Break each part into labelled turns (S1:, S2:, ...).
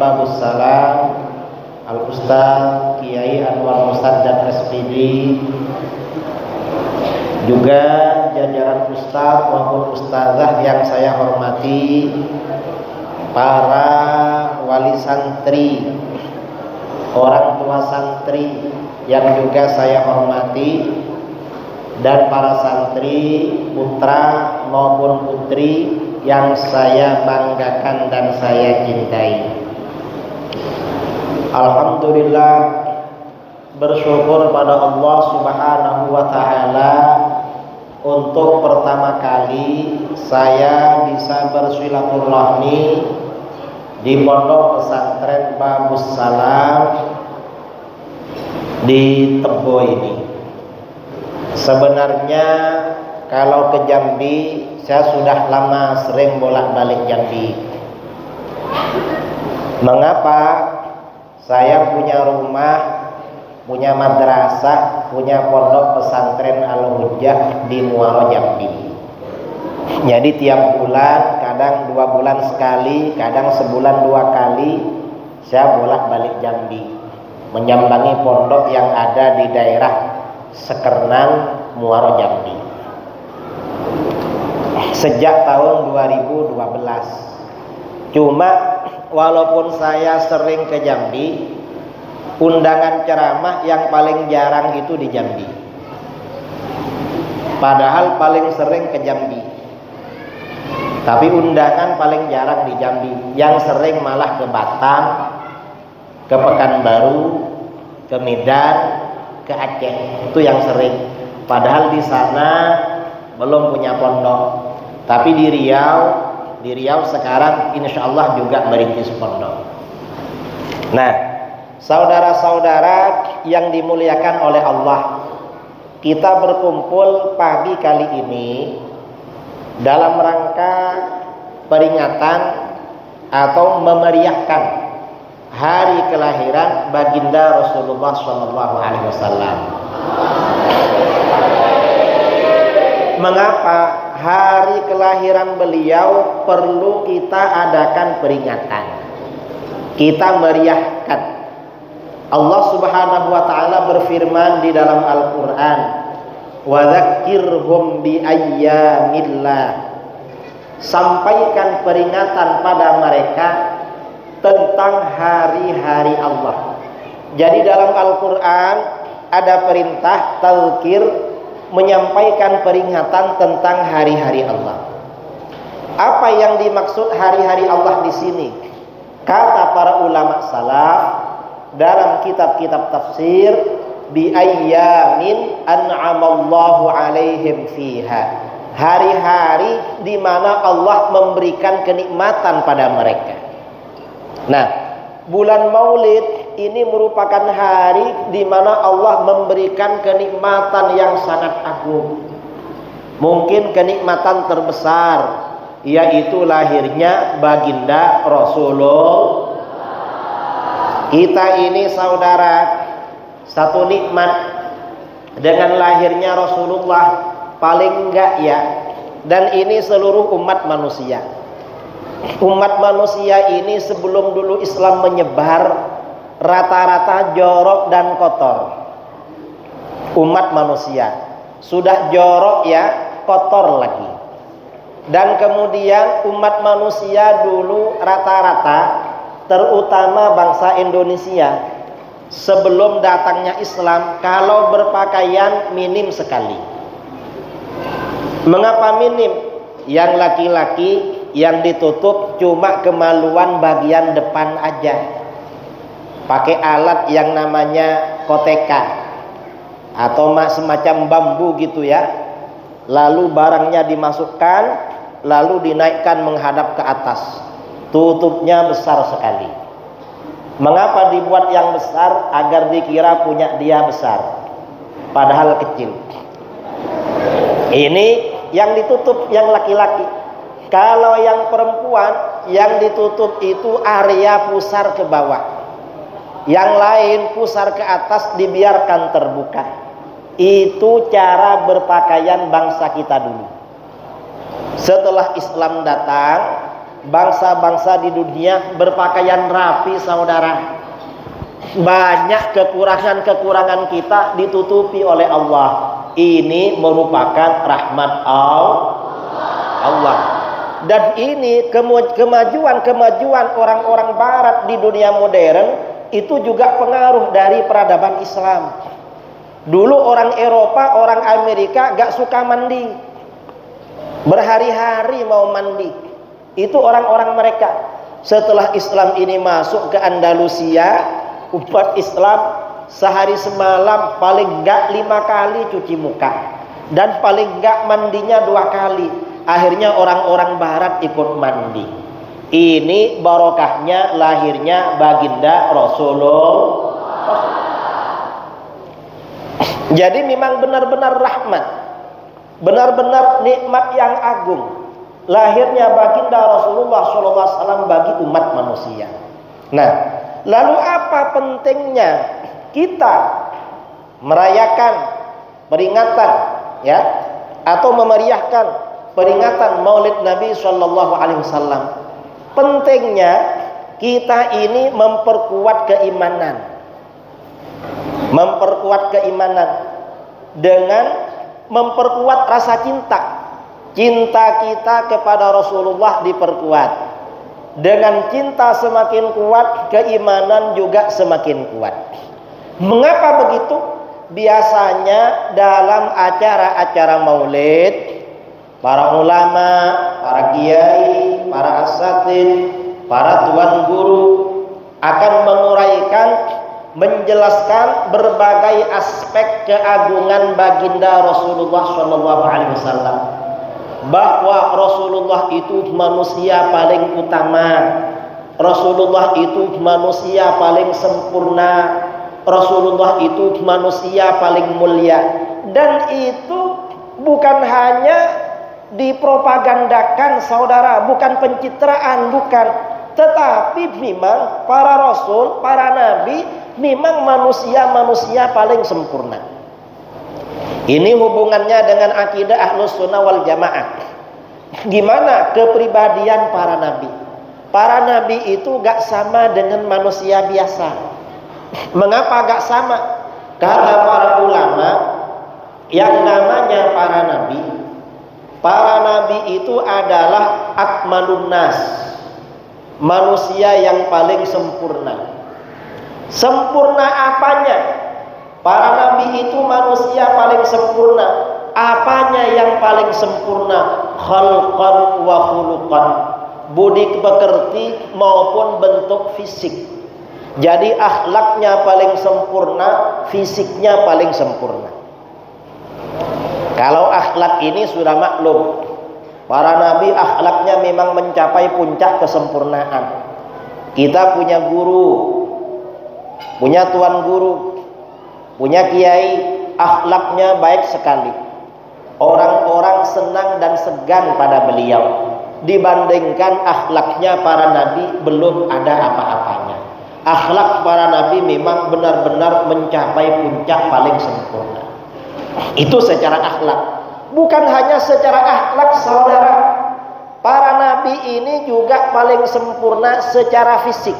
S1: Babus Salam, Al-Ustaz Kiai Anwar Musaddad SPD, juga jajaran ustaz maupun ustazah yang saya hormati, para wali santri, orang tua santri yang juga saya hormati, dan para santri putra maupun putri yang saya banggakan dan saya cintai. Alhamdulillah, bersyukur pada Allah Subhanahu wa taala untuk pertama kali saya bisa bersilaturahmi di Pondok Pesantren Babus Salam di Tebo ini. Sebenarnya kalau ke Jambi, saya sudah lama sering bolak-balik Jambi. Mengapa? Saya punya rumah, punya madrasah, punya pondok pesantren Al-Hujjah di Muaro Jambi. Jadi tiap bulan, kadang 2 bulan sekali, kadang sebulan 2 kali, saya bolak-balik Jambi, menyambangi pondok yang ada di daerah Sekernan, Muaro Jambi. Sejak tahun 2012. Cuma walaupun saya sering ke Jambi, undangan ceramah yang paling jarang itu di Jambi. Padahal paling sering ke Jambi, tapi undangan paling jarang di Jambi. Yang sering malah ke Batam, ke Pekanbaru, ke Medan, ke Aceh. Itu yang sering. Padahal di sana belum punya pondok. Tapi di Riau sekarang insya Allah juga merintis pondok. Nah, saudara-saudara yang dimuliakan oleh Allah, kita berkumpul pagi kali ini dalam rangka peringatan atau memeriahkan hari kelahiran baginda Rasulullah SAW. Mengapa hari kelahiran beliau perlu kita adakan peringatan, kita meriahkan? Allah Subhanahu wa taala berfirman di dalam Al-Qur'an, "Wa dzakkirhum bi ayyamillah." Sampaikan peringatan pada mereka tentang hari-hari Allah. Jadi dalam Al-Qur'an ada perintah tazkir, menyampaikan peringatan tentang hari-hari Allah. Apa yang dimaksud hari-hari Allah di sini? Kata para ulama salaf dalam kitab-kitab tafsir, bi ayyamin an'amallahu alaihim fiha. Hari-hari di mana Allah memberikan kenikmatan pada mereka. Nah, bulan Maulid ini merupakan hari di mana Allah memberikan kenikmatan yang sangat agung. Mungkin kenikmatan terbesar yaitu lahirnya baginda Rasulullah. Kita ini saudara, satu nikmat dengan lahirnya Rasulullah paling enggak ya. Dan ini seluruh umat manusia. Umat manusia ini sebelum dulu Islam menyebar, rata-rata jorok dan kotor. Umat manusia sudah jorok ya, kotor lagi. Dan kemudian umat manusia dulu rata-rata, terutama bangsa Indonesia, sebelum datangnya Islam, kalau berpakaian minim sekali. Mengapa minim? Yang laki-laki yang ditutup cuma kemaluan bagian depan aja, pakai alat yang namanya koteka atau semacam bambu gitu ya. Lalu barangnya dimasukkan, lalu dinaikkan menghadap ke atas. Tutupnya besar sekali. Mengapa dibuat yang besar? Agar dikira punya dia besar, padahal kecil. Ini yang ditutup yang laki-laki. Kalau yang perempuan, yang ditutup itu area pusar ke bawah, yang lain pusar ke atas dibiarkan terbuka. Itu cara berpakaian bangsa kita dulu. Setelah Islam datang, bangsa-bangsa di dunia berpakaian rapi, saudara. Banyak kekurangan-kekurangan kita ditutupi oleh Allah. Ini merupakan rahmat Allah. Dan ini kemajuan orang-orang barat di dunia modern itu juga pengaruh dari peradaban Islam. Dulu orang Eropa, orang Amerika gak suka mandi, berhari-hari mau mandi. Itu orang-orang mereka. Setelah Islam ini masuk ke Andalusia, umat Islam sehari semalam paling gak 5 kali cuci muka, dan paling gak mandinya 2 kali. Akhirnya orang-orang barat ikut mandi. Ini barokahnya lahirnya baginda Rasulullah. Jadi memang benar-benar rahmat, benar-benar nikmat yang agung lahirnya baginda Rasulullah SAW bagi umat manusia. Nah, lalu apa pentingnya kita merayakan peringatan, ya, atau memeriahkan peringatan Maulid Nabi SAW? Pentingnya kita ini memperkuat keimanan dengan memperkuat rasa cinta. Cinta kita kepada Rasulullah diperkuat. Dengan cinta semakin kuat, keimanan juga semakin kuat. Mengapa begitu? Biasanya dalam acara-acara maulid, para ulama, para kiai, para asatidz, para tuan guru akan menguraikan, menjelaskan berbagai aspek keagungan baginda Rasulullah SAW. Bahwa Rasulullah itu manusia paling utama, Rasulullah itu manusia paling sempurna, Rasulullah itu manusia paling mulia. Dan itu bukan hanya dipropagandakan, saudara, bukan pencitraan, bukan, tetapi memang para rasul, para nabi memang manusia paling sempurna. Ini hubungannya dengan akidah Ahlus Sunnah wal Jamaah. Gimana kepribadian para nabi? Para nabi itu gak sama dengan manusia biasa. Mengapa gak sama? Kata para ulama, yang namanya para nabi itu adalah akmalun nas, manusia yang paling sempurna. Sempurna apanya? Para nabi itu manusia paling sempurna. Apanya yang paling sempurna? Khalqan wa khuluqan, budi pekerti maupun bentuk fisik. Jadi akhlaknya paling sempurna, fisiknya paling sempurna. Kalau akhlak ini sudah maklum, para nabi akhlaknya memang mencapai puncak kesempurnaan. Kita punya guru, punya tuan guru, punya kiai, akhlaknya baik sekali. Orang-orang senang dan segan pada beliau. Dibandingkan akhlaknya para nabi belum ada apa-apanya. Akhlak para nabi memang benar-benar mencapai puncak paling sempurna. Itu secara akhlak. Bukan hanya secara akhlak, saudara. Para nabi ini juga paling sempurna secara fisik.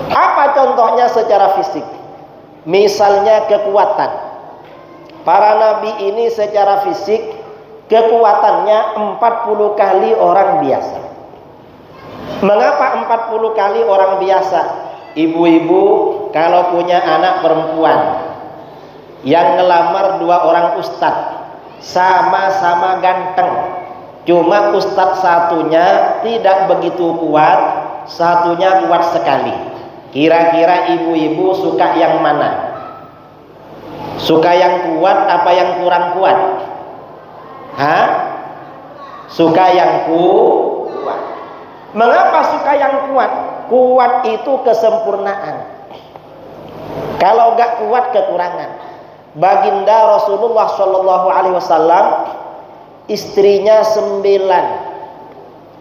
S1: Apa contohnya secara fisik? Misalnya kekuatan. Para nabi ini secara fisik kekuatannya 40 kali orang biasa. Mengapa 40 kali orang biasa? Ibu-ibu kalau punya anak perempuan yang ngelamar 2 orang ustadz, sama-sama ganteng, cuma ustadz satunya tidak begitu kuat, satunya kuat sekali. Kira-kira ibu-ibu suka yang mana? Suka yang kuat apa yang kurang kuat? Suka yang kuat. Mengapa suka yang kuat? Kuat itu kesempurnaan. Kalau gak kuat, kekurangan. Baginda Rasulullah SAW istrinya 9.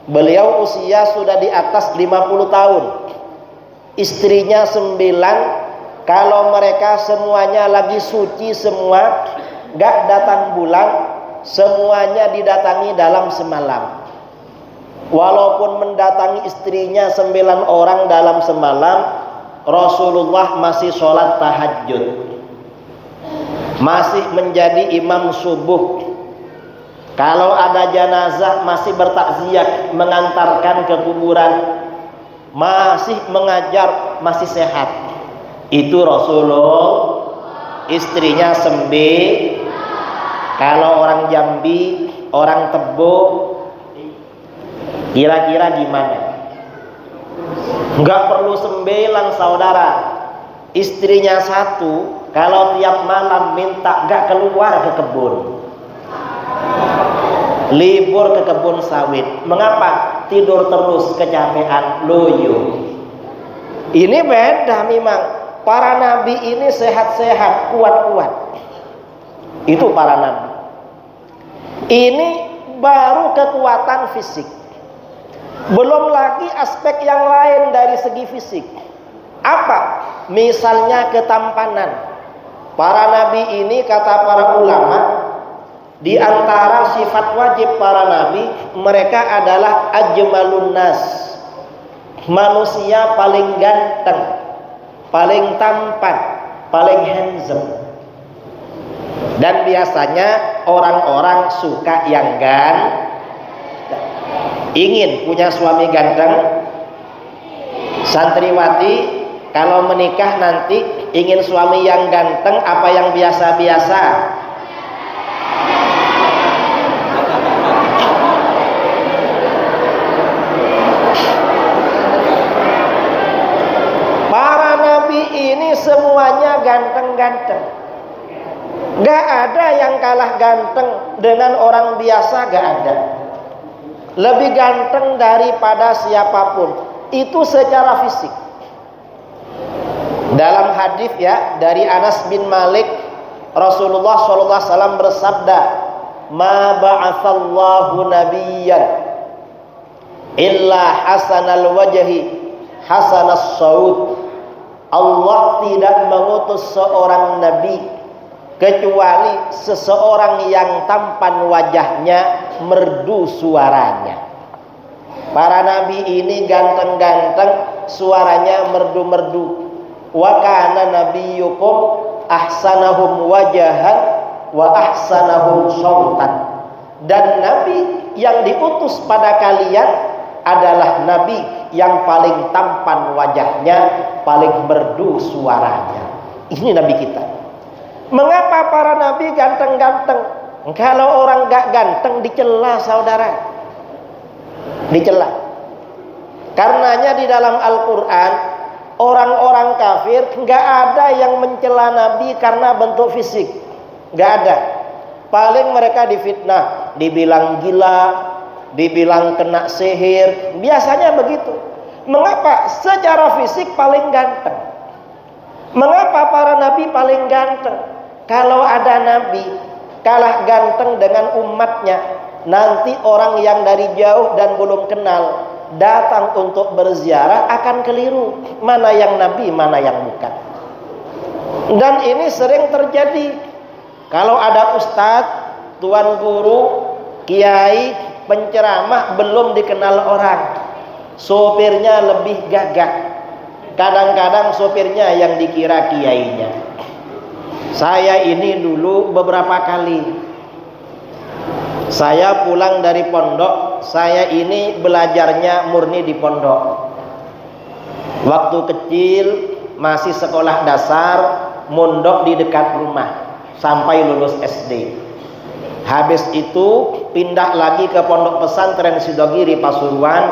S1: Beliau usia sudah di atas 50 tahun. Istrinya 9. Kalau mereka semuanya lagi suci semua, gak datang bulan, semuanya didatangi dalam semalam. Walaupun mendatangi istrinya 9 orang dalam semalam, Rasulullah masih sholat tahajud, masih menjadi imam subuh. Kalau ada jenazah masih bertakziah, mengantarkan ke kuburan, masih mengajar, masih sehat. Itu Rasulullah. Istrinya kalau orang Jambi, orang Tebo, kira-kira gimana? Nggak perlu 9 saudara. Istrinya 1, kalau tiap malam minta nggak keluar ke kebun, libur ke kebun sawit. Mengapa? Tidur terus, kecapean, loyo. Ini beda memang. Para nabi ini sehat-sehat, kuat-kuat. Itu para nabi. Ini baru kekuatan fisik. Belum lagi aspek yang lain dari segi fisik. Apa? Misalnya ketampanan. Para nabi ini, kata para ulama, di antara sifat wajib para nabi, mereka adalah ajmalun nas, manusia paling ganteng, paling tampan, paling handsome. Dan biasanya orang-orang suka yang ingin punya suami ganteng. Santriwati kalau menikah nanti ingin suami yang ganteng apa yang biasa-biasa? Para nabi ini semuanya ganteng-ganteng. Gak ada yang kalah ganteng dengan orang biasa, gak ada. Lebih ganteng daripada siapapun. Itu secara fisik. Dalam hadis ya dari Anas bin Malik, Rasulullah SAW bersabda, "Ma ba'atsallahu nabiyyan illa hasanal wajhi hasanas saud." Allah tidak mengutus seorang nabi kecuali seseorang yang tampan wajahnya, merdu suaranya. Para nabi ini ganteng-ganteng, suaranya merdu-merdu. Wa kana nabiyyukum ahsanahum wajahan wa ahsanahum sautan. Dan nabi yang diutus pada kalian adalah nabi yang paling tampan wajahnya, paling merdu suaranya. Ini nabi kita. Mengapa para nabi ganteng-ganteng? Kalau orang gak ganteng dicela saudara, dicela. Karenanya di dalam Al-Quran, orang-orang kafir gak ada yang mencela nabi karena bentuk fisik, gak ada. Paling mereka difitnah, dibilang gila, dibilang kena sihir, biasanya begitu. Mengapa? Secara fisik paling ganteng. Mengapa para nabi paling ganteng? Kalau ada nabi kalah ganteng dengan umatnya, nanti orang yang dari jauh dan belum kenal datang untuk berziarah akan keliru mana yang nabi, mana yang bukan. Dan ini sering terjadi. Kalau ada ustadz, tuan guru, kiai, penceramah belum dikenal orang, sopirnya lebih gagah. Kadang-kadang sopirnya yang dikira kiainya. Saya ini dulu beberapa kali saya pulang dari pondok, saya ini belajarnya murni di pondok. Waktu kecil masih sekolah dasar, mondok di dekat rumah sampai lulus SD. Habis itu pindah lagi ke pondok pesantren Sidogiri Pasuruan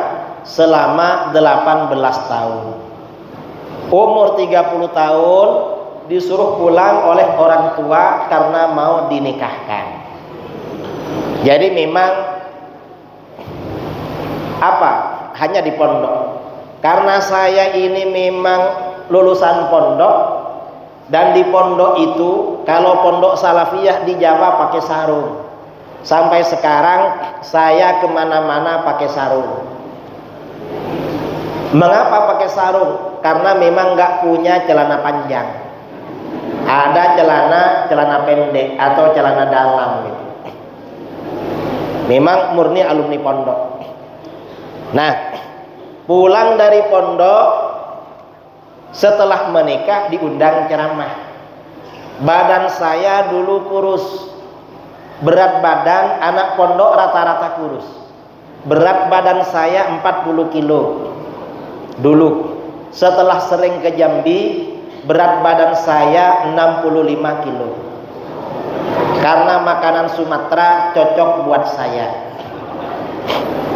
S1: selama 18 tahun. Umur 30 tahun disuruh pulang oleh orang tua karena mau dinikahkan. Jadi memang hanya di pondok. Karena saya ini memang lulusan pondok, dan di pondok itu kalau pondok salafiyah di Jawa pakai sarung. Sampai sekarang saya kemana-mana pakai sarung. Mengapa pakai sarung? Karena memang nggak punya celana panjang. Ada celana pendek atau celana dalam gitu. Memang murni alumni pondok. Nah, pulang dari pondok setelah menikah diundang ceramah. Badan saya dulu kurus, berat badan anak pondok rata-rata kurus. Berat badan saya 40 kilo dulu. Setelah sering ke Jambi, berat badan saya 65 kilo. Karena makanan Sumatera cocok buat saya,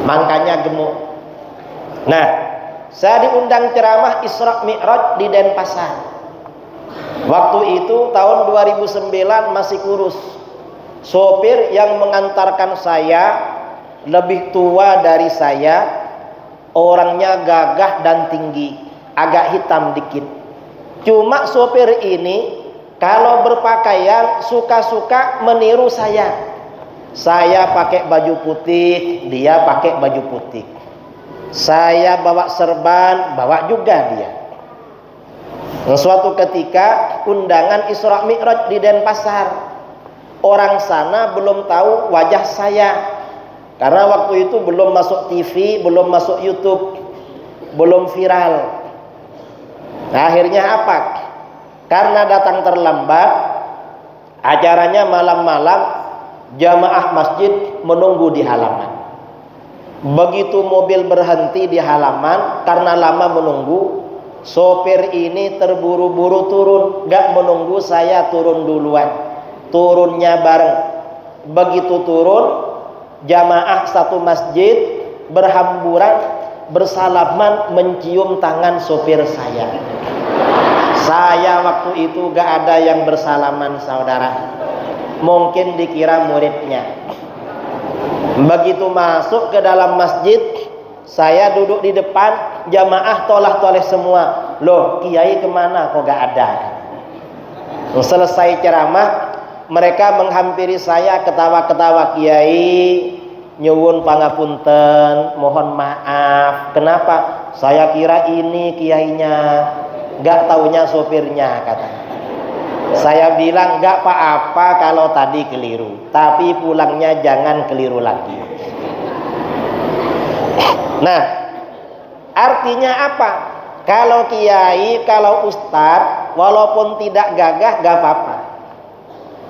S1: makanya gemuk. Nah, saya diundang ceramah Isra Mi'raj di Denpasar. Waktu itu tahun 2009 masih kurus. Sopir yang mengantarkan saya lebih tua dari saya, orangnya gagah dan tinggi, agak hitam dikit. Cuma sopir ini kalau berpakaian suka-suka meniru saya. Saya pakai baju putih, dia pakai baju putih. Saya bawa serban, bawa juga dia. Suatu ketika undangan Isra Mi'raj di Denpasar. Orang sana belum tahu wajah saya. Karena waktu itu belum masuk TV, belum masuk YouTube, belum viral. Nah, akhirnya apa? Karena datang terlambat, acaranya malam-malam, jamaah masjid menunggu di halaman. Begitu mobil berhenti di halaman, karena lama menunggu, sopir ini terburu-buru turun, gak menunggu saya turun duluan, turunnya bareng. Begitu turun, jamaah satu masjid berhamburan, bersalaman, mencium tangan sopir saya. Saya waktu itu gak ada yang bersalaman, saudara. Mungkin dikira muridnya. Begitu masuk ke dalam masjid, saya duduk di depan, jamaah tolah-toleh semua. Loh, kiai kemana kok gak ada? Selesai ceramah, mereka menghampiri saya ketawa-ketawa. Kiai, nyuwun pangapunten, mohon maaf. Kenapa? Saya kira ini kiainya, gak taunya sopirnya, katanya. Saya bilang gak apa-apa kalau tadi keliru, tapi pulangnya jangan keliru lagi. Nah, artinya apa? Kalau kiai, kalau ustadz, walaupun tidak gagah gak apa-apa.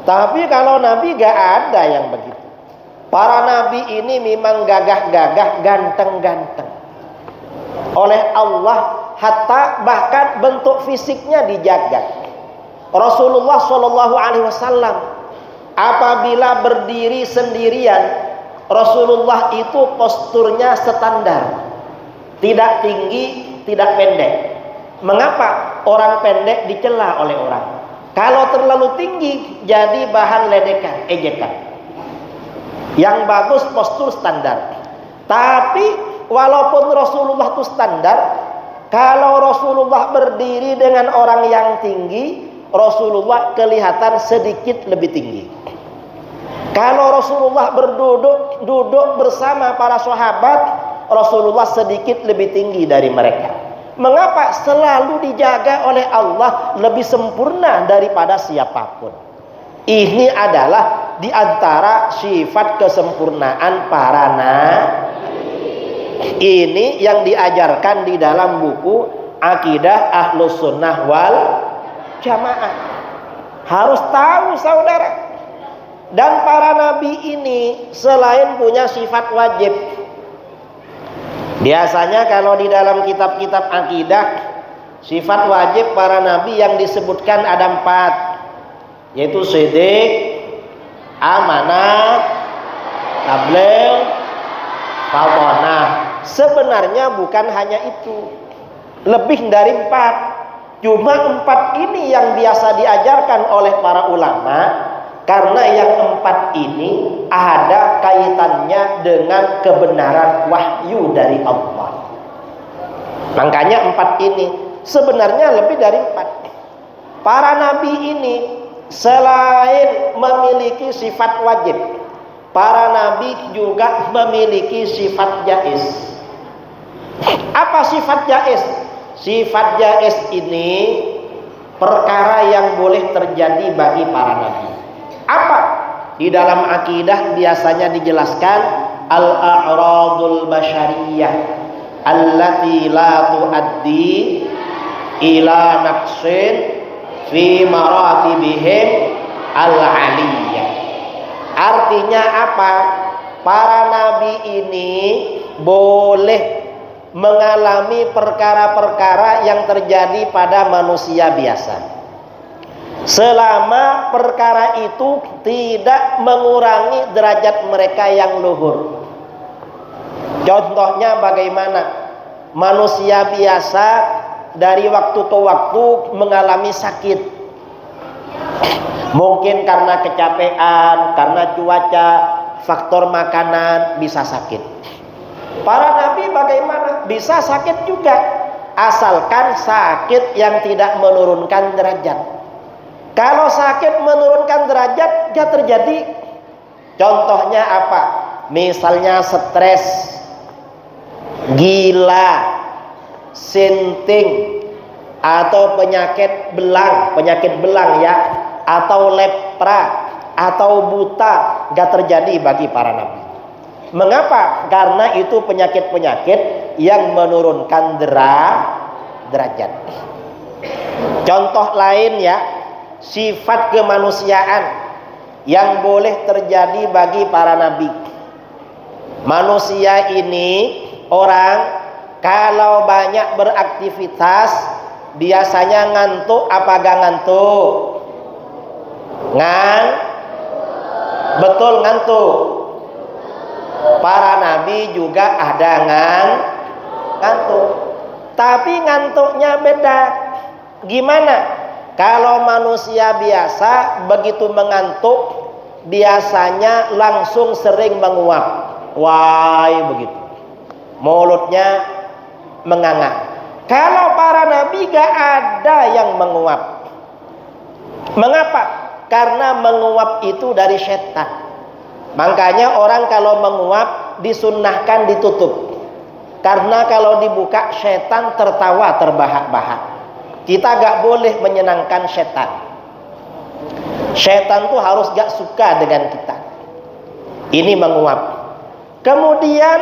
S1: Tapi kalau nabi gak ada yang begitu. Para nabi ini memang gagah-gagah, ganteng-ganteng. Oleh Allah, hatta bahkan bentuk fisiknya dijaga. Rasulullah SAW apabila berdiri sendirian, Rasulullah itu posturnya standar, tidak tinggi, tidak pendek. Mengapa? Orang pendek dicela oleh orang. Kalau terlalu tinggi jadi bahan ledekan, ejekan. Yang bagus postur standar. Tapi walaupun Rasulullah itu standar, kalau Rasulullah berdiri dengan orang yang tinggi, Rasulullah kelihatan sedikit lebih tinggi. Kalau Rasulullah duduk bersama para sahabat, Rasulullah sedikit lebih tinggi dari mereka. Mengapa? Selalu dijaga oleh Allah lebih sempurna daripada siapapun. Ini adalah di antara sifat kesempurnaan para nabi. Ini yang diajarkan di dalam buku Akidah Ahlus Sunnah wal Jamaah. Harus tahu, saudara. Dan para nabi ini selain punya sifat wajib, biasanya kalau di dalam kitab-kitab akidah, sifat wajib para nabi yang disebutkan ada 4, yaitu siddiq, amanah, tabligh, fadhanah. Sebenarnya bukan hanya itu, lebih dari 4. Cuma 4 ini yang biasa diajarkan oleh para ulama, karena yang 4 ini ada kaitannya dengan kebenaran wahyu dari Allah. Makanya 4 ini sebenarnya lebih dari 4. Para nabi ini selain memiliki sifat wajib, para nabi juga memiliki sifat jaiz. Apa sifat jaiz? Sifat jaiz ini perkara yang boleh terjadi bagi para nabi. Apa? Di dalam akidah biasanya dijelaskan al-a'radul basyariyah allati la tuaddi ila naqsin fi maratibihim al-aliyah. Artinya apa? Para nabi ini boleh mengalami perkara-perkara yang terjadi pada manusia biasa, selama perkara itu tidak mengurangi derajat mereka yang luhur. Contohnya bagaimana? Manusia biasa dari waktu ke waktu mengalami sakit, mungkin karena kecapean, karena cuaca, faktor makanan, bisa sakit. Para nabi bagaimana? Bisa sakit juga, asalkan sakit yang tidak menurunkan derajat. Kalau sakit menurunkan derajat, ya terjadi. Contohnya apa? Misalnya stres, gila, sinting, atau penyakit belang ya, atau lepra, atau buta, gak terjadi bagi para nabi. Mengapa? Karena itu penyakit-penyakit yang menurunkan derajat. Contoh lain ya, sifat kemanusiaan yang boleh terjadi bagi para nabi. Manusia ini, orang kalau banyak beraktivitas biasanya ngantuk apa gak ngantuk? Betul, ngantuk. Para nabi juga ada ngantuk, tapi ngantuknya beda. Gimana? Kalau manusia biasa begitu mengantuk biasanya langsung sering menguap, begitu, mulutnya menganga. Kalau para nabi gak ada yang menguap. Mengapa? Karena menguap itu dari setan. Makanya orang kalau menguap disunnahkan ditutup, karena kalau dibuka setan tertawa terbahak-bahak. Kita gak boleh menyenangkan setan. Setan tuh harus gak suka dengan kita. Ini menguap. Kemudian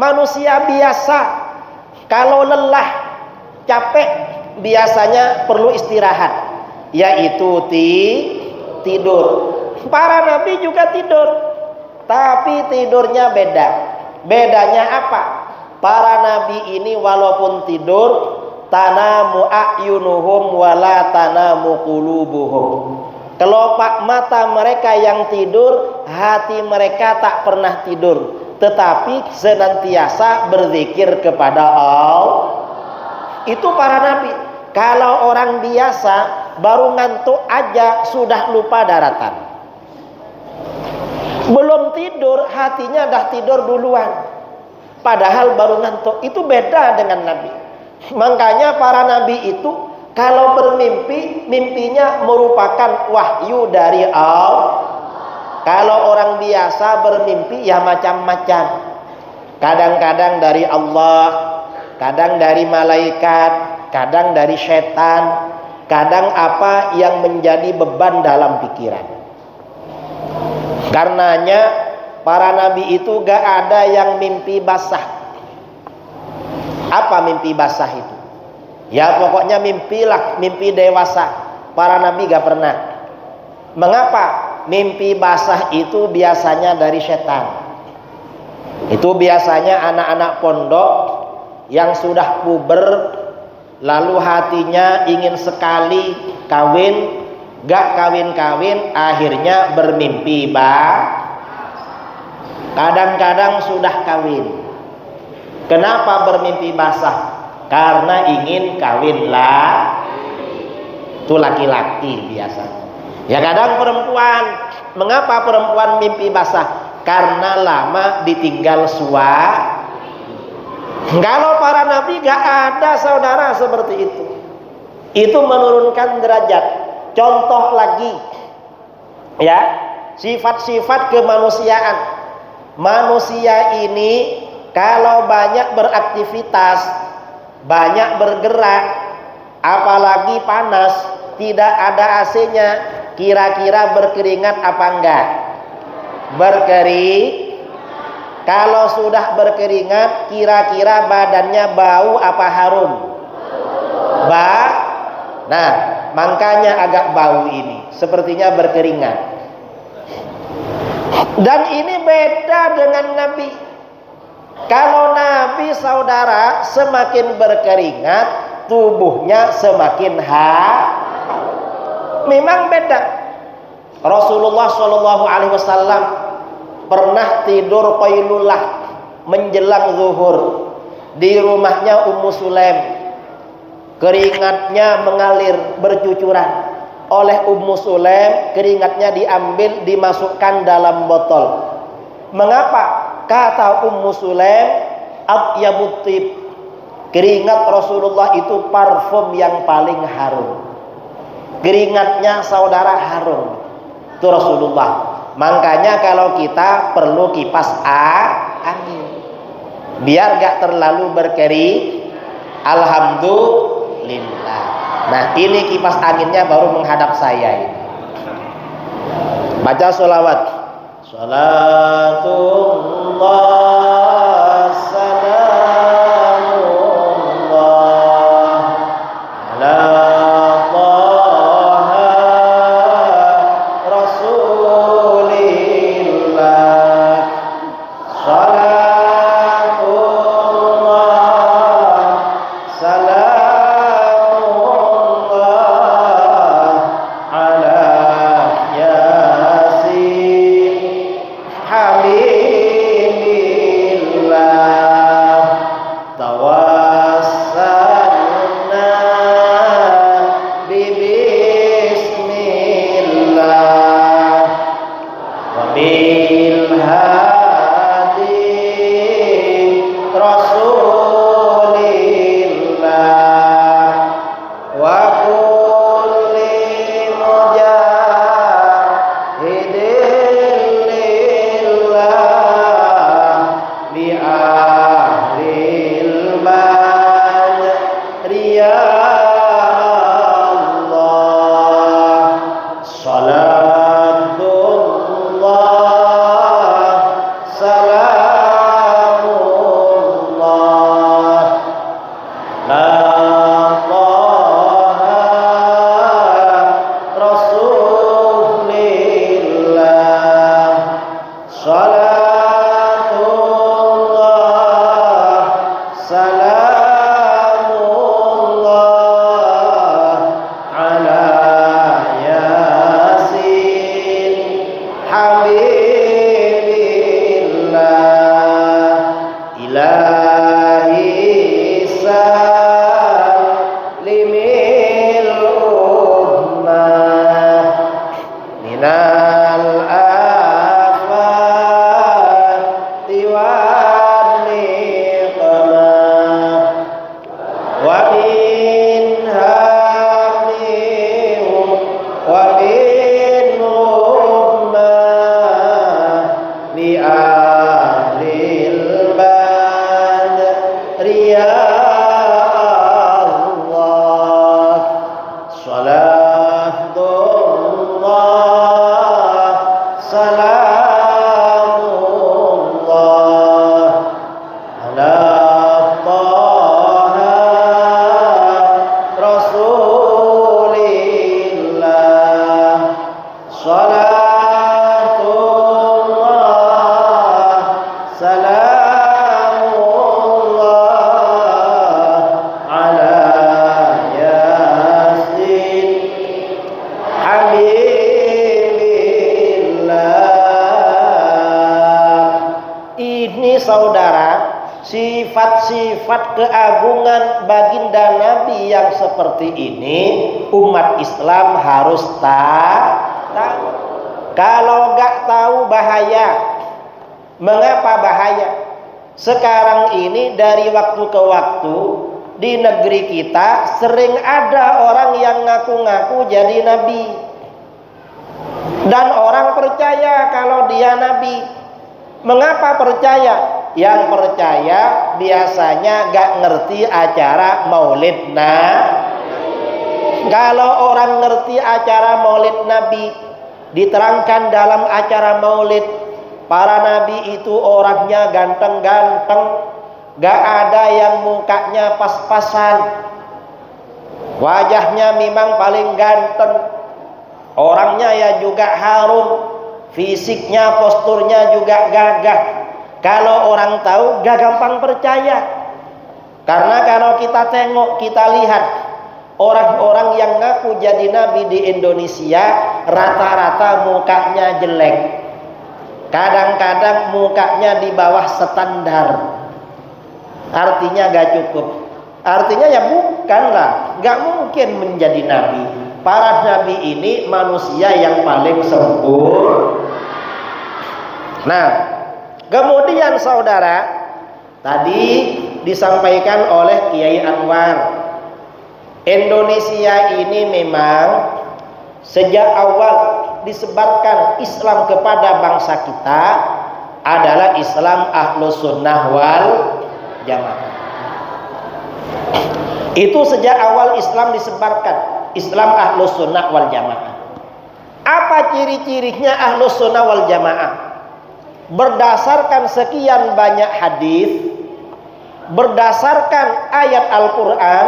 S1: manusia biasa kalau lelah, capek, biasanya perlu istirahat, yaitu tidur. Para nabi juga tidur, tapi tidurnya beda. Bedanya apa? Para nabi ini walaupun tidur, tanamu a'yunuhum wala tanamu qulubuhum. Kelopak mata mereka yang tidur, hati mereka tak pernah tidur, tetapi senantiasa berzikir kepada Allah. Itu para nabi. Kalau orang biasa baru ngantuk aja sudah lupa daratan, belum tidur hatinya dah tidur duluan, padahal baru ngantuk. Itu beda dengan nabi. Makanya para nabi itu kalau bermimpi, mimpinya merupakan wahyu dari Allah. Kalau orang biasa bermimpi ya macam-macam. Kadang-kadang dari Allah, kadang dari malaikat, kadang dari setan, kadang apa yang menjadi beban dalam pikiran. Karenanya para nabi itu gak ada yang mimpi basah. Apa mimpi basah itu? Ya pokoknya mimpilah, mimpi dewasa. Para nabi gak pernah. Mengapa? Mimpi basah itu biasanya dari setan. Itu biasanya anak-anak pondok yang sudah puber, lalu hatinya ingin sekali kawin, gak kawin-kawin, akhirnya bermimpi kadang-kadang sudah kawin. Kenapa bermimpi basah? Karena ingin kawin lah. Itu laki-laki biasanya. Ya kadang perempuan. Mengapa perempuan mimpi basah? Karena lama ditinggal suami. Kalau para nabi gak ada saudara seperti itu. Itu menurunkan derajat. Contoh lagi, ya, sifat-sifat kemanusiaan. Manusia ini kalau banyak beraktivitas, banyak bergerak, apalagi panas, tidak ada AC-nya, kira-kira berkeringat apa enggak? Kalau sudah berkeringat, kira-kira badannya bau apa harum? Nah, makanya agak bau ini. Sepertinya berkeringat. Dan ini beda dengan Nabi. Kalau Nabi saudara semakin berkeringat, tubuhnya semakin memang beda. Rasulullah SAW pernah tidur qailulah menjelang zuhur di rumahnya Ummu Sulaim. Keringatnya mengalir bercucuran. Oleh Ummu Sulaim keringatnya diambil dimasukkan dalam botol. Mengapa? Kata Ummu Sulaim, atyabut tib. Keringat Rasulullah itu parfum yang paling harum. Keringatnya saudara harum. Itu Rasulullah. Makanya kalau kita perlu kipas angin biar gak terlalu berkering. Alhamdulillah. Nah ini kipas anginnya baru menghadap saya ini. Baca sholawat. Salatullah salamullah ala sifat keagungan baginda Nabi yang seperti ini umat Islam harus tahu. Kalau gak tahu bahaya. Mengapa bahaya? Sekarang ini dari waktu ke waktu di negeri kita sering ada orang yang ngaku-ngaku jadi nabi. Dan orang percaya kalau dia nabi. Mengapa percaya? Yang percaya biasanya gak ngerti acara maulid Kalau orang ngerti acara maulid Nabi, diterangkan dalam acara maulid, Para nabi itu orangnya ganteng-ganteng, gak ada yang mukanya pas-pasan. Wajahnya memang paling ganteng, orangnya ya juga harum, fisiknya, posturnya juga gagah. Kalau orang tahu gak gampang percaya. Karena kalau kita tengok, kita lihat orang-orang yang ngaku jadi nabi di Indonesia rata-rata mukanya jelek. Kadang-kadang mukanya di bawah standar. Artinya gak cukup. Artinya ya bukanlah, gak mungkin menjadi nabi. Para nabi ini manusia yang paling sempurna. Nah, kemudian saudara, tadi disampaikan oleh Kiai Anwar, Indonesia ini memang sejak awal disebarkan Islam kepada bangsa kita adalah Islam Ahlus Sunnah wal Jamaah. Itu sejak awal Islam disebarkan, Islam Ahlus Sunnah wal Jamaah. Apa ciri-cirinya Ahlus Sunnah wal Jamaah? Berdasarkan sekian banyak hadis, berdasarkan ayat Al-Quran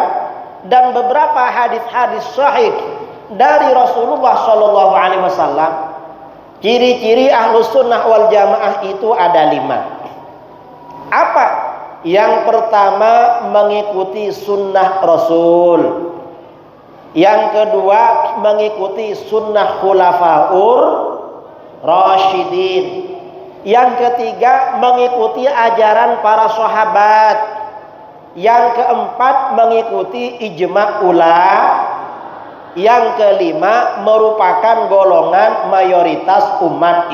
S1: dan beberapa hadis-hadis sahih dari Rasulullah SAW, ciri-ciri Ahlus Sunnah wal Jamaah itu ada 5. Apa? Yang pertama, mengikuti sunnah Rasul. Yang kedua, mengikuti sunnah Khulafaur Rasyidin. Yang ketiga, mengikuti ajaran para sahabat. Yang keempat, mengikuti ijma' ulama. Yang kelima, merupakan golongan mayoritas umat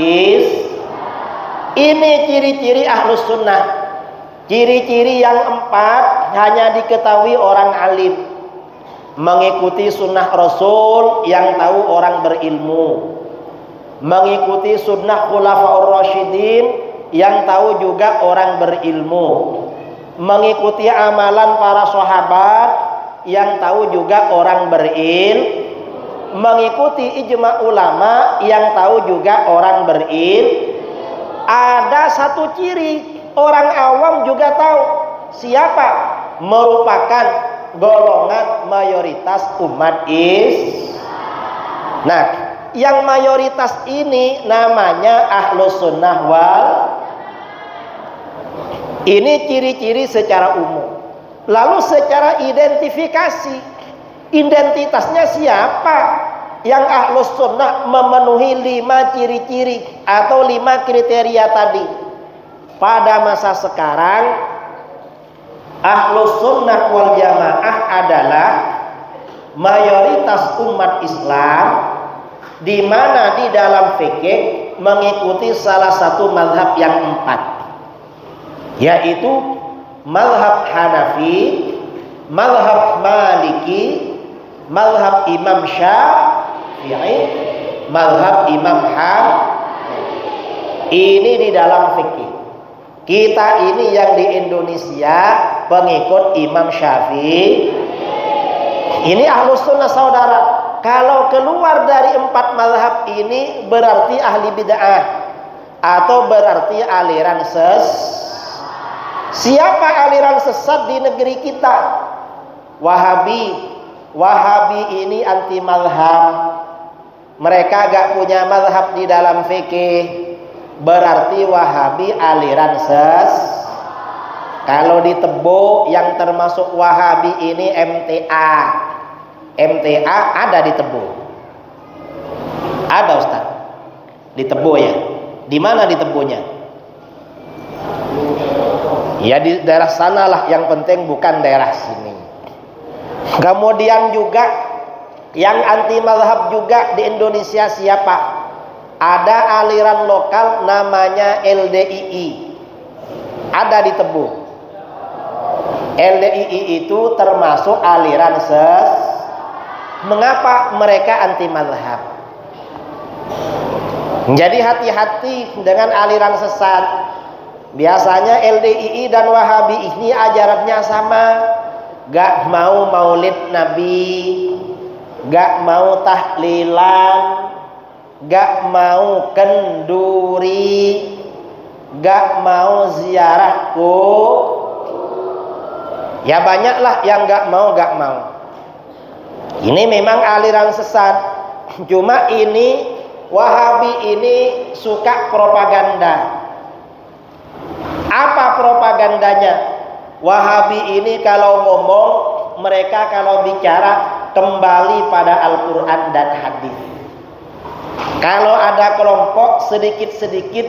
S1: Ini ciri-ciri Ahlus Sunnah. Ciri-ciri yang 4 hanya diketahui orang alim. Mengikuti sunnah Rasul, yang tahu orang berilmu. Mengikuti sunnah Khulafaur Rasyidin, yang tahu juga orang berilmu. Mengikuti amalan para sahabat, yang tahu juga orang berilmu. Mengikuti ijma' ulama, yang tahu juga orang berilmu. Ada satu ciri orang awam juga tahu, siapa? Merupakan golongan mayoritas umat Nah, yang mayoritas ini namanya Ahlus Sunnah wal. Ini ciri-ciri secara umum. Lalu secara identifikasi, identitasnya siapa? Yang Ahlus Sunnah memenuhi 5 ciri-ciri atau 5 kriteria tadi. Pada masa sekarang, Ahlus Sunnah wal Jamaah adalah mayoritas umat Islam, di mana di dalam fikih mengikuti salah satu mazhab yang 4, yaitu mazhab Hanafi, mazhab Maliki, mazhab Imam Syafi'i, mazhab Imam Hanafi. Ini di dalam fikih. Kita ini yang di Indonesia pengikut Imam Syafi'i. Ini Ahlus Sunnah saudara. Kalau keluar dari 4 mazhab ini berarti ahli bid'ah atau berarti aliran Siapa aliran sesat di negeri kita? Wahabi. Wahabi ini anti mazhab. Mereka gak punya mazhab di dalam fikih. Berarti Wahabi aliran Kalau di Tebo yang termasuk Wahabi ini MTA. MTA ada di Tebo. Ada Ustaz. Di Tebo ya. Di mana di Tebonya? Ya di daerah sanalah, yang penting bukan daerah sini. Kemudian juga yang anti mazhab juga di Indonesia siapa? Ada aliran lokal namanya LDII. Ada di Tebo. LDII itu termasuk aliran Mengapa mereka anti mazhab? Jadi hati-hati dengan aliran sesat. Biasanya LDII dan Wahabi ini ajarannya sama. Gak mau maulid Nabi, gak mau tahlilan, gak mau kenduri, gak mau ziarahku. Ya banyaklah yang gak mau. Ini memang aliran sesat. Cuma ini Wahabi ini suka propaganda. Apa propagandanya? Wahabi ini kalau ngomong, mereka kalau bicara kembali pada Al-Quran dan hadis. Kalau ada kelompok sedikit-sedikit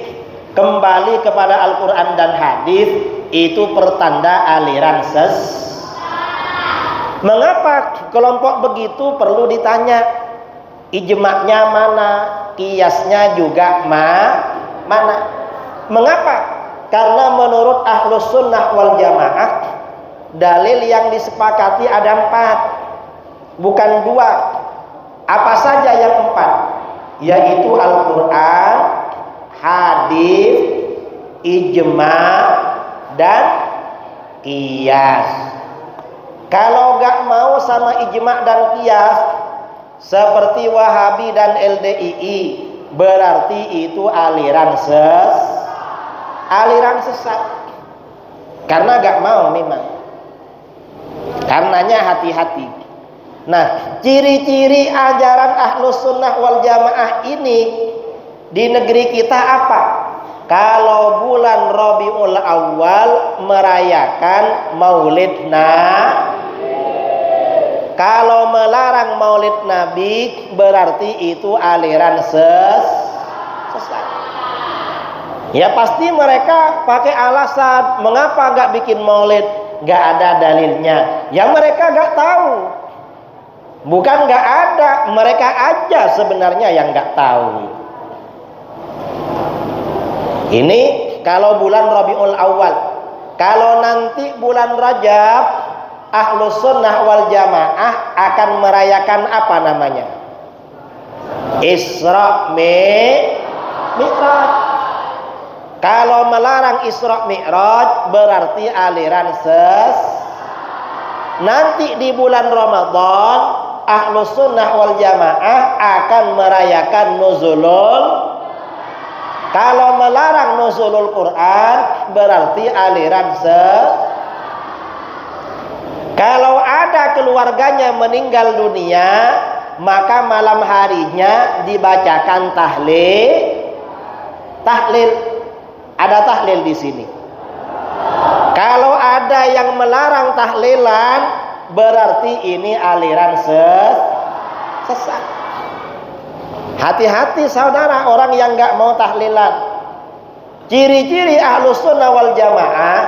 S1: kembali kepada Al-Quran dan hadis, itu pertanda aliran Mengapa kelompok begitu? Perlu ditanya. Ijma'nya mana? Qiyasnya juga mana? Mengapa? Karena menurut Ahlus Sunnah wal Jamaah, dalil yang disepakati ada 4, bukan 2. Apa saja yang 4? Yaitu Al-Quran, hadis, ijma' dan qiyas. Kalau gak mau sama ijma' dan qiyas, seperti Wahabi dan LDII, berarti itu aliran sesat. Karena gak mau memang. Karenanya hati-hati. Nah, ciri-ciri ajaran Ahlus Sunnah wal Jamaah ini di negeri kita apa? Kalau bulan Rabiul Awal merayakan Maulid Kalau melarang Maulid Nabi, berarti itu aliran sesat. Ya pasti mereka pakai alasan, mengapa gak bikin Maulid? Gak ada dalilnya. Ya mereka gak tahu. Bukan gak ada, mereka aja sebenarnya yang gak tahu. Ini kalau bulan Rabiul Awal. Kalau nanti bulan Rajab, Ahlus Sunnah wal Jamaah akan merayakan apa namanya? Isra Mi'raj. Kalau melarang Isra Mi'raj berarti aliran Nanti di bulan Ramadan Ahlus Sunnah wal Jamaah akan merayakan Nuzulul. Kalau melarang Nuzulul Quran berarti aliran Kalau ada keluarganya meninggal dunia, maka malam harinya dibacakan tahlil. Ada tahlil di sini. Kalau ada yang melarang tahlilan, berarti ini aliran sesat. Hati-hati saudara, orang yang nggak mau tahlilan. Ciri-ciri Ahlus Sunnah wal Jamaah,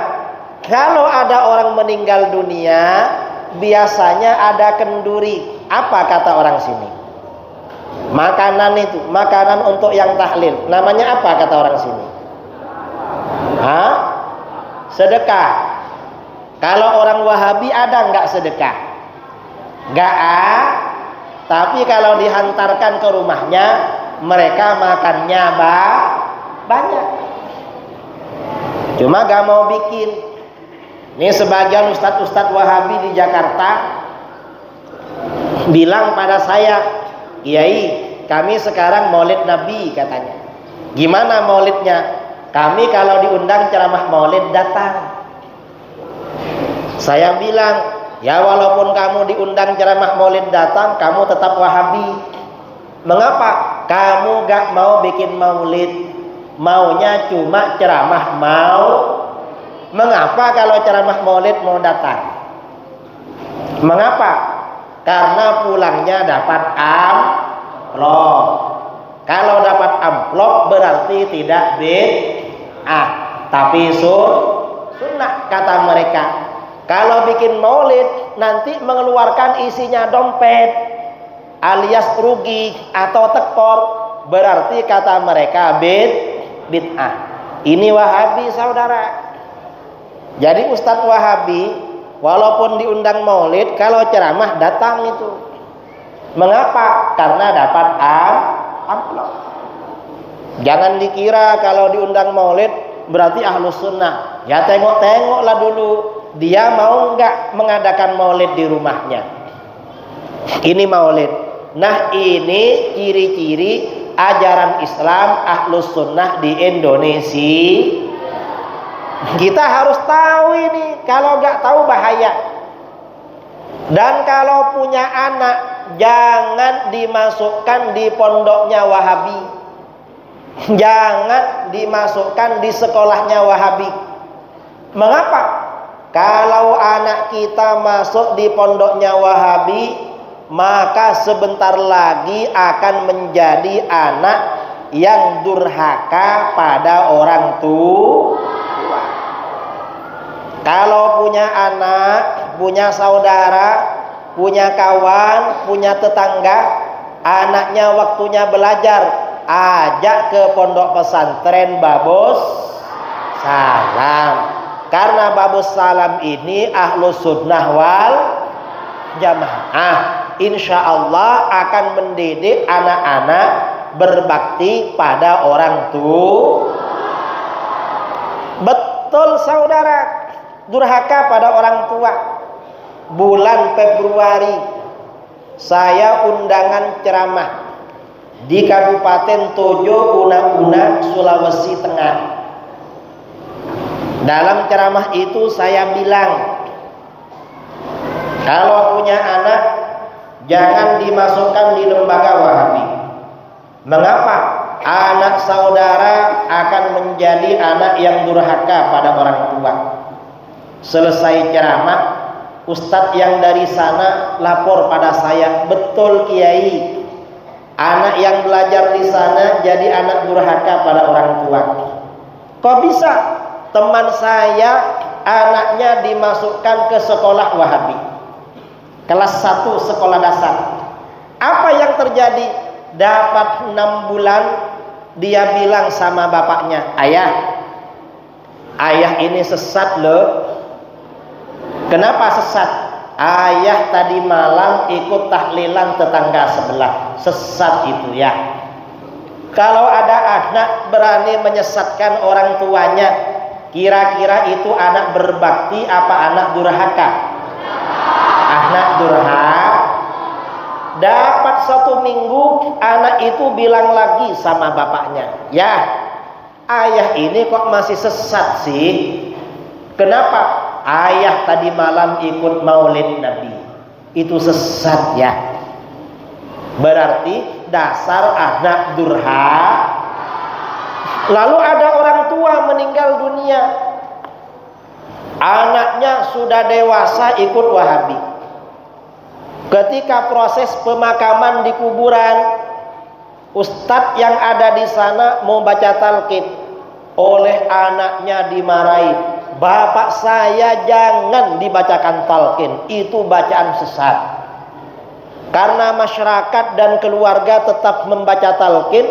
S1: kalau ada orang meninggal dunia, biasanya ada kenduri. Apa kata orang sini? Makanan itu, makanan untuk yang tahlil. Namanya apa kata orang sini? Sedekah. Kalau orang Wahabi ada nggak sedekah? Nggak ada. Tapi kalau dihantarkan ke rumahnya, mereka makannya banyak. Cuma nggak mau bikin. Ini sebagian ustadz Wahabi di Jakarta bilang pada saya, Kiai, kami sekarang maulid Nabi katanya. Gimana maulidnya? Kami kalau diundang ceramah maulid datang. Saya bilang, ya walaupun kamu diundang ceramah maulid datang, kamu tetap Wahabi. Mengapa? Kamu gak mau bikin maulid, maunya cuma ceramah Mengapa kalau ceramah maulid mau datang? Mengapa? Karena pulangnya dapat amplop. Kalau dapat amplop berarti tidak tapi sunnah kata mereka. Kalau bikin maulid nanti mengeluarkan isinya dompet alias rugi atau tekor, berarti kata mereka bid'ah. Ini Wahabi saudara. Jadi Ustadz Wahabi walaupun diundang maulid, kalau ceramah datang itu. Mengapa? Karena dapat amplop. Jangan dikira kalau diundang maulid berarti Ahlus Sunnah. Ya tengok-tengoklah dulu dia mau nggak mengadakan maulid di rumahnya. Ini maulid. Nah ini ciri-ciri ajaran Islam Ahlus Sunnah di Indonesia. Kita harus tahu ini, kalau nggak tahu bahaya. Dan kalau punya anak, jangan dimasukkan di pondoknya Wahabi, jangan dimasukkan di sekolahnya Wahabi. Mengapa? Kalau anak kita masuk di pondoknya Wahabi, maka sebentar lagi akan menjadi anak yang durhaka pada orang tua. Kalau punya anak, punya saudara, punya kawan, punya tetangga, anaknya waktunya belajar, ajak ke pondok pesantren Babus Salam. Karena Babus Salam ini ahlus sunnah wal jamaah. Insya Allah akan mendidik anak-anak berbakti pada orang tua. Betul saudara, durhaka pada orang tua. Bulan Februari saya undangan ceramah di Kabupaten Tojo Una-Una, Sulawesi Tengah. Dalam ceramah itu saya bilang, kalau punya anak jangan dimasukkan di lembaga Wahabi. Mengapa? Anak saudara akan menjadi anak yang durhaka pada orang tua. Selesai ceramah, ustadz yang dari sana lapor pada saya, betul Kiai, anak yang belajar di sana jadi anak durhaka pada orang tua. Kok bisa? Teman saya anaknya dimasukkan ke sekolah Wahabi, kelas 1 sekolah dasar. Apa yang terjadi? Dapat 6 bulan dia bilang sama bapaknya, ayah ini sesat loh. Kenapa sesat? Ayah tadi malam ikut tahlilan tetangga sebelah. Sesat itu ya. Kalau ada anak berani menyesatkan orang tuanya, kira-kira itu anak berbakti apa anak durhaka? Anak durhaka. Dapat 1 minggu, anak itu bilang lagi sama bapaknya, ya, ayah ini kok masih sesat sih? Kenapa? Ayah tadi malam ikut maulid Nabi. Itu sesat ya. Berarti dasar anak durhaka. Lalu ada orang tua meninggal dunia, anaknya sudah dewasa ikut Wahabi. Ketika proses pemakaman di kuburan, ustadz yang ada di sana mau baca talqin, oleh anaknya dimarahi, bapak saya jangan dibacakan talqin, itu bacaan sesat. Karena masyarakat dan keluarga tetap membaca talqin,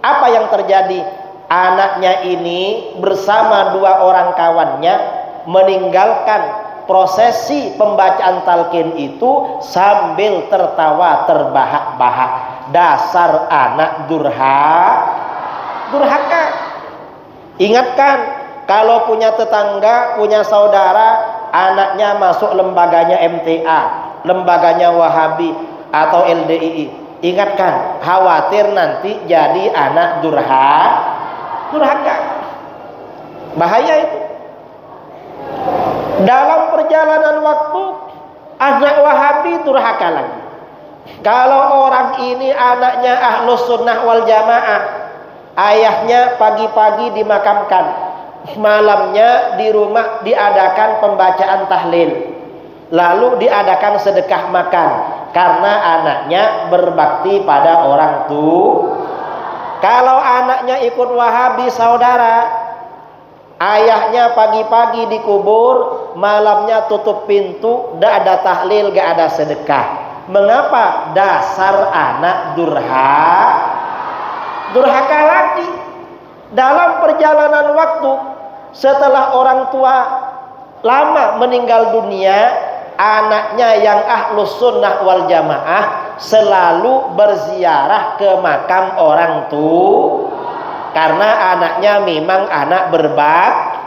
S1: apa yang terjadi? Anaknya ini bersama 2 orang kawannya meninggalkan prosesi pembacaan talqin itu sambil tertawa terbahak-bahak. Dasar anak durhaka. Ingatkan, kalau punya tetangga, punya saudara, anaknya masuk lembaganya MTA, lembaganya Wahabi atau LDII, ingatkan, khawatir nanti jadi anak durhaka. Bahaya itu. Dalam perjalanan waktu, anak Wahabi durhaka lagi. Kalau orang ini anaknya ahlus sunnah wal jamaah, ayahnya pagi-pagi dimakamkan, malamnya di rumah diadakan pembacaan tahlil, lalu diadakan sedekah makan, karena anaknya berbakti pada orang tua. Kalau anaknya ikut Wahabi saudara, ayahnya pagi-pagi dikubur, malamnya tutup pintu, gak ada tahlil, gak ada sedekah. Mengapa? Dasar anak durhaka lagi. Dalam perjalanan waktu, setelah orang tua lama meninggal dunia, anaknya yang ahlus sunnah wal jamaah selalu berziarah ke makam orang tua. Karena anaknya memang anak berbakti.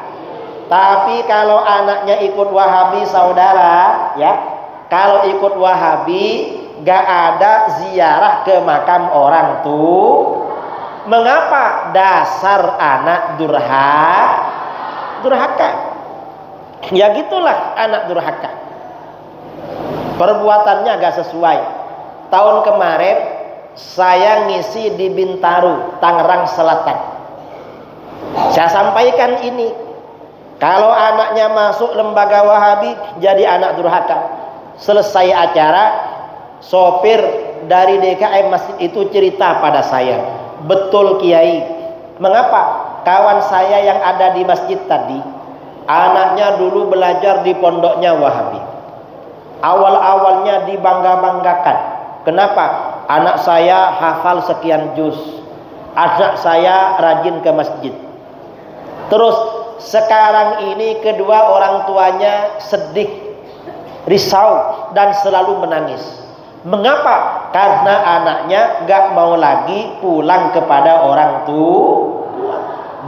S1: Tapi kalau anaknya ikut Wahabi saudara, ya, kalau ikut Wahabi gak ada ziarah ke makam orang tua. Mengapa? Dasar anak durhaka. Ya gitulah anak durhaka. Perbuatannya agak sesuai. Tahun kemarin saya ngisi di Bintaro, Tangerang Selatan. Saya sampaikan ini, kalau anaknya masuk lembaga Wahabi jadi anak durhaka. Selesai acara, sopir dari DKM masjid itu cerita pada saya, betul Kiai. Mengapa? Kawan saya yang ada di masjid tadi, anaknya dulu belajar di pondoknya Wahabi. Awal-awalnya dibangga-banggakan. Kenapa? Anak saya hafal sekian juz, anak saya rajin ke masjid. Terus sekarang ini kedua orang tuanya sedih, risau dan selalu menangis. Mengapa? Karena anaknya gak mau lagi pulang kepada orang tua.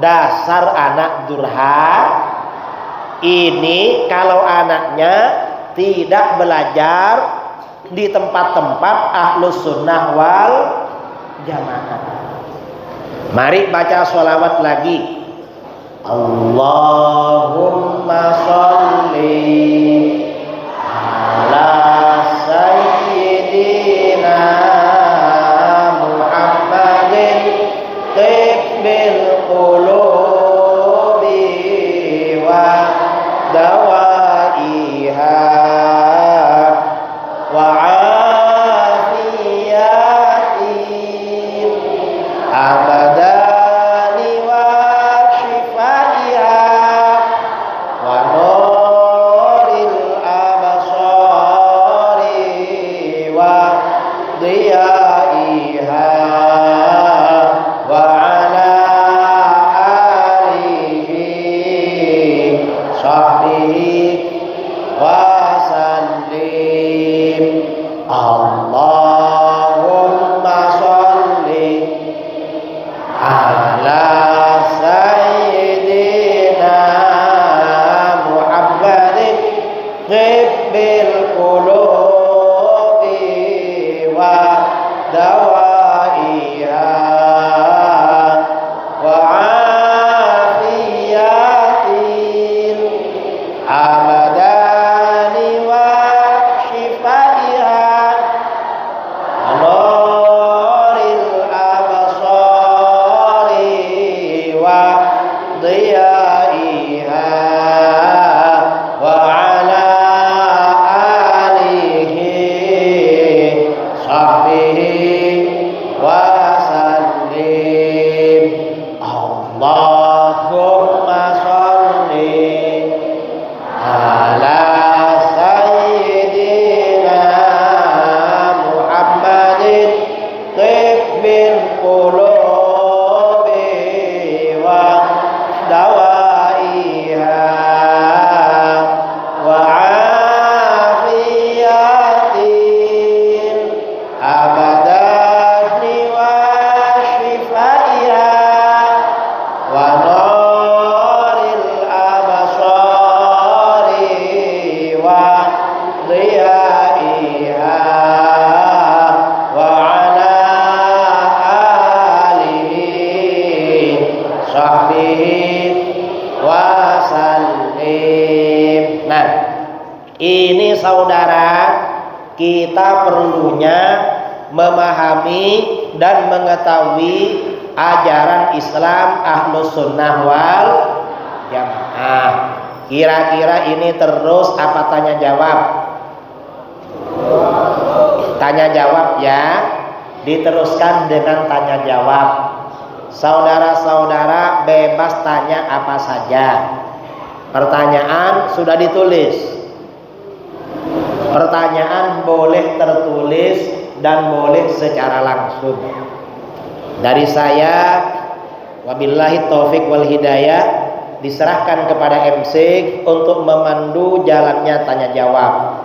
S1: Dasar anak durhaka. Ini kalau anaknya tidak belajar di tempat-tempat ahlus sunnah wal jamaah. Mari baca sholawat lagi. Allahumma sholli ala sayyidina Muhammadin tibbil qulubi wa dawaiha wa afiyatin abadani wa shifaiha wa nuril abasari wa diyaiha wa ala alihi sahbihi wa sallim. Allahumma sholli ala sayyidina Muhammadin tibbil qulubi wa dawaiha wa afiyatin abadani wa shifaiha nuril abasari wa diyaiha wa ala alihi sahbihi wa sallim. Allahumma sholli ala sayyidina Muhammadin tibbil qulubi wa dawaiha wa afiyatin abadani wa shifaiha wa nuril abasari wa diyaiha wa ala alihi sahbihi wa sallim. Nah, ini saudara, kita perlunya memahami dan mengetahui ajaran Islam ahlus sunnah wal jamaah. Kira-kira ini terus apa tanya jawab? Tanya jawab ya. Diteruskan dengan tanya jawab. Saudara-saudara bebas tanya apa saja. Pertanyaan sudah ditulis. Pertanyaan boleh tertulis dan boleh secara langsung. Dari saya, wabillahi taufik wal hidayah, diserahkan kepada MC untuk memandu jalannya tanya jawab.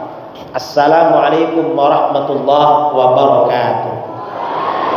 S1: Assalamualaikum warahmatullahi wabarakatuh.